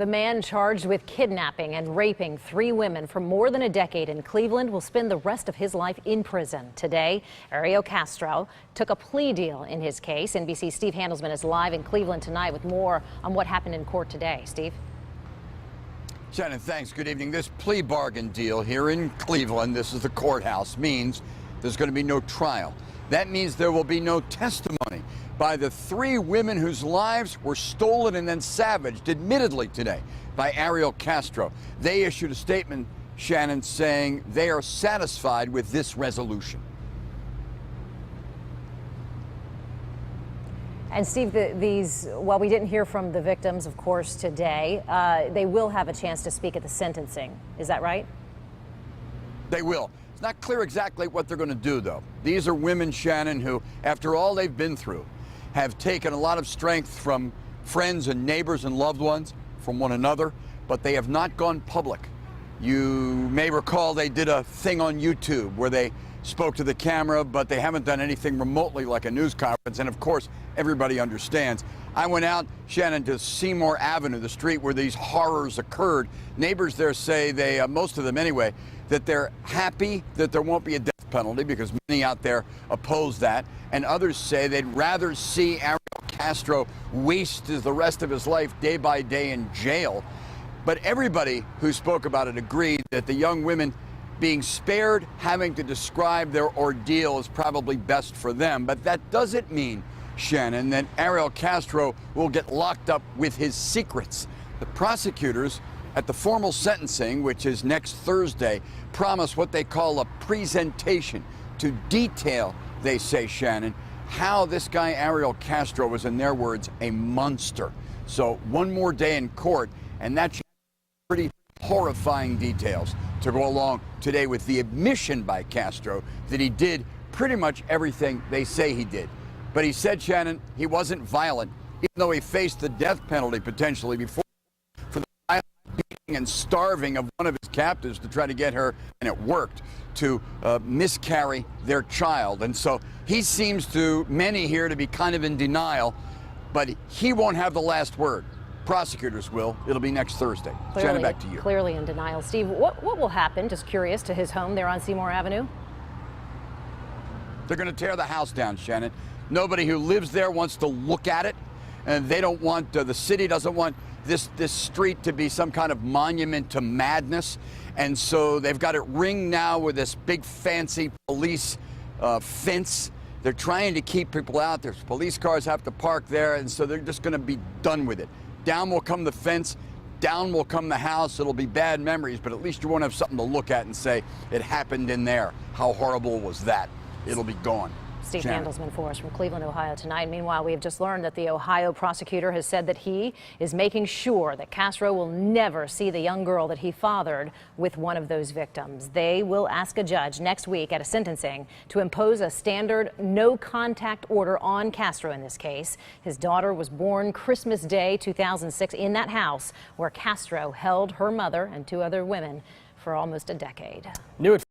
The man charged with kidnapping and raping 3 women for more than a decade in Cleveland will spend the rest of his life in prison. Today, Ariel Castro took a plea deal in his case. NBC's Steve Handelsman is live in Cleveland tonight with more on what happened in court today. Steve? Shannon, thanks. Good evening. This plea bargain deal here in Cleveland, this is the courthouse, means there's going to be no trial. That means there will be no testimony by the 3 women whose lives were stolen and then savaged, admittedly today, by Ariel Castro. They issued a statement, Shannon, saying they are satisfied with this resolution. And Steve, while we didn't hear from the victims, of course, today, they will have a chance to speak at the sentencing. Is that right? They will. It's not clear exactly what they're going to do, though. These are women, Shannon, who, after all they've been through, have taken a lot of strength from friends and neighbors and loved ones, from one another, but they have not gone public. You may recall they did a thing on YouTube where they spoke to the camera, but they haven't done anything remotely like a news conference, and of course, everybody understands. I went out, Shannon, to Seymour Avenue, the street where these horrors occurred. Neighbors there say, most of them anyway, that they're happy that there won't be a death penalty because many out there oppose that, and others say they'd rather see Ariel Castro waste the rest of his life day by day in jail. But everybody who spoke about it agreed that the young women being spared having to describe their ordeal is probably best for them. But that doesn't mean, Shannon, that Ariel Castro will get locked up with his secrets. The prosecutors at the formal sentencing, which is next Thursday, promise what they call a presentation to detail, they say, Shannon, how this guy Ariel Castro was, in their words, a monster. So one more day in court, and that's pretty horrifying details to go along today with the admission by Castro that he did pretty much everything they say he did. But he said, Shannon, he wasn't violent, even though he faced the death penalty potentially before for the violent beating and starving of one of his captives to try to get her, and it worked, to miscarry their child. And so he seems to many here to be kind of in denial, but he won't have the last word. Prosecutors will. It'll be next Thursday. Shannon, back to you. Clearly in denial. Steve, what will happen, just curious, to his home there on Seymour Avenue? They're going to tear the house down, Shannon. Nobody who lives there wants to look at it, and they don't want, the city doesn't want this street to be some kind of monument to madness, and so they've got it ringed now with this big fancy police fence. They're trying to keep people out. There's police cars have to park there, and so they're just going to be done with it. Down will come the fence, down will come the house. It'll be bad memories, but at least you won't have something to look at and say, it happened in there. How horrible was that? It'll be gone. Steve Shannon. Handelsman for us from Cleveland, Ohio tonight. Meanwhile, we have just learned that the Ohio prosecutor has said that he is making sure that Castro will never see the young girl that he fathered with one of those victims. They will ask a judge next week at a sentencing to impose a standard no contact order on Castro in this case. His daughter was born Christmas Day 2006 in that house where Castro held her mother and 2 other women for almost a decade. New